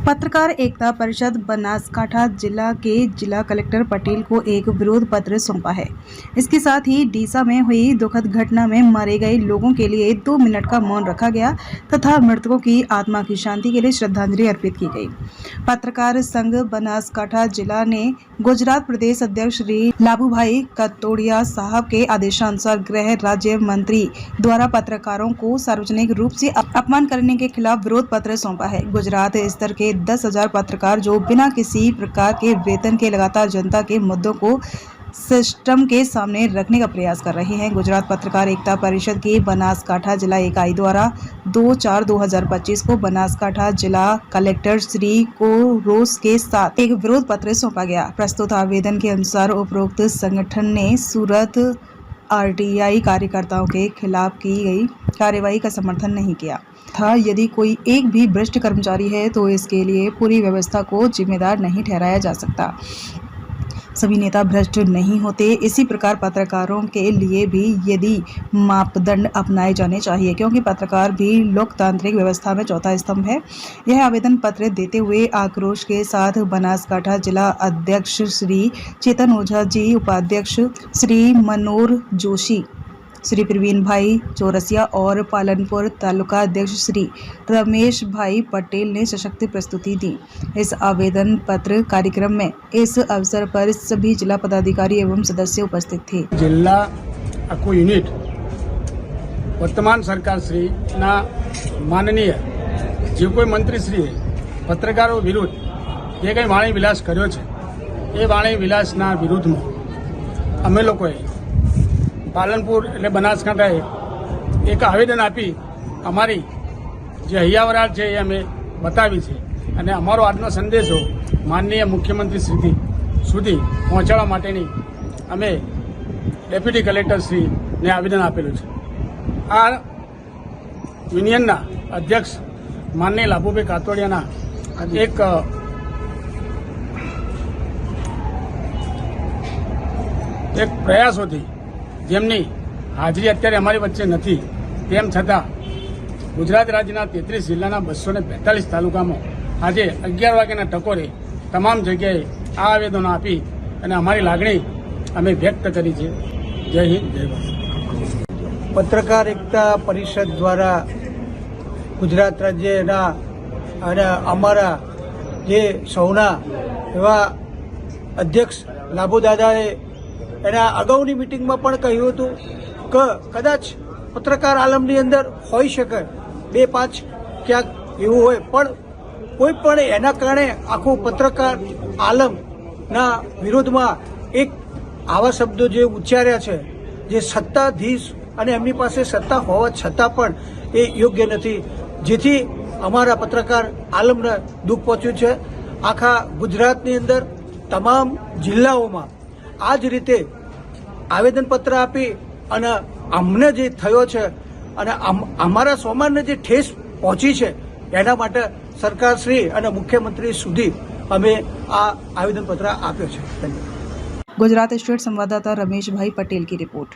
पत्रकार एकता परिषद बनासकांठा जिला के जिला कलेक्टर पटेल को एक विरोध पत्र सौंपा है। इसके साथ ही डीसा में हुई दुखद घटना में मारे गए लोगों के लिए 2 मिनट का मौन रखा गया तथा मृतकों की आत्मा की शांति के लिए श्रद्धांजलि अर्पित की गई। पत्रकार संघ बनासकांठा जिला ने गुजरात प्रदेश अध्यक्ष श्री लाभूभाई कतोड़िया साहब के आदेशानुसार गृह राज्य मंत्री द्वारा पत्रकारों को सार्वजनिक रूप से अपमान करने के खिलाफ विरोध पत्र सौंपा है। गुजरात स्तर के 10,000 पत्रकार जो बिना किसी प्रकार के वेतन के लगातार जनता के मुद्दों को सिस्टम के सामने रखने का प्रयास कर रहे हैं। गुजरात पत्रकार एकता परिषद की बनासकांठा जिला इकाई द्वारा 2/4/2025 को बनासकांठा जिला कलेक्टर श्री को रोस के साथ एक विरोध पत्र सौंपा गया। प्रस्तुत आवेदन के अनुसार उपरोक्त संगठन ने सूरत आरटीआई कार्यकर्ताओं के खिलाफ की गई कार्रवाई का समर्थन नहीं किया था। यदि कोई एक भी भ्रष्ट कर्मचारी है तो इसके लिए पूरी व्यवस्था को जिम्मेदार नहीं ठहराया जा सकता। सभी नेता भ्रष्ट नहीं होते। इसी प्रकार पत्रकारों के लिए भी यदि मापदंड अपनाए जाने चाहिए, क्योंकि पत्रकार भी लोकतांत्रिक व्यवस्था में चौथा स्तंभ है। यह आवेदन पत्र देते हुए आक्रोश के साथ बनासकांठा जिला अध्यक्ष श्री चेतन ओझा जी, उपाध्यक्ष श्री मनोहर जोशी, श्री प्रवीण भाई चौरसिया और पालनपुर तालुका अध्यक्ष श्री रमेश भाई पटेल ने सशक्त प्रस्तुति दी। इस आवेदन पत्र कार्यक्रम में इस अवसर पर सभी जिला पदाधिकारी एवं सदस्य उपस्थित थे। जिला आखू यूनिट वर्तमान सरकार श्री ना माननीय जो कोई मंत्री श्री पत्रकारों विरुद्ध ये कई वाणी विलास कर्यो छे, ए वाणी विलास ना विरुद्ध में अमे लोकोए पालनपुर એટલે બનાસકાંઠાએ એક આવેદન આપી અમારી જે હૈયાવરાળ છે એ અમે બતાવી છે અને અમારો આજનો સંદેશો માનનીય મુખ્યમંત્રી સુધી પહોંચાડવા માટેની અમે ડેપ્યુટી કલેક્ટર શ્રીને આવેદન આપેલું છે। આ યુનિયનના અધ્યક્ષ માનનીય લાભુભાઈ કાતોડિયાના એક પ્રયાસોથી જેમની હાજરી અત્યારે અમારી વચ્ચે નથી, તેમ છતાં ગુજરાત રાજ્યના 33 જિલ્લાના 245 તાલુકામાં આજે 11 વાગ્યાના ટકોરે તમામ જગ્યાએ આ આવેદનો આપી અને અમારી લાગણી અમે વ્યક્ત કરી છે। જય હિન્દ, જય ભારત। પત્રકાર એકતા પરિષદ દ્વારા ગુજરાત રાજ્યના અને અમારા જે સૌના એવા અધ્યક્ષ લાભુદાદાએ એના અગાઉની મિટિંગમાં પણ કહ્યું હતું કે કદાચ પત્રકાર આલમની અંદર હોઈ શકે 2-5 ક્યાંક એવું હોય, પણ કોઈ પણ એના કારણે આખું પત્રકાર આલમના વિરોધમાં એક આવા શબ્દો જે ઉચ્ચાર્યા છે, જે સત્તાધીશ અને એમની પાસે સત્તા હોવા છતાં પણ એ યોગ્ય નથી, જેથી અમારા પત્રકાર આલમને દુઃખ પહોંચ્યું છે। આખા ગુજરાતની અંદર તમામ જિલ્લાઓમાં આ જ રીતે આવેદનપત્ર આપી અને અમને જે થયો છે અને અમારા સોમાનને જે ઠેસ પહોંચી છે એના માટે સરકારશ્રી અને મુખ્યમંત્રી સુધી અમે આ આવેદનપત્ર આપ્યો છે। ધન્યવાદ। गुजरात स्टेट संवाददाता रमेश भाई पटेल की रिपोर्ट।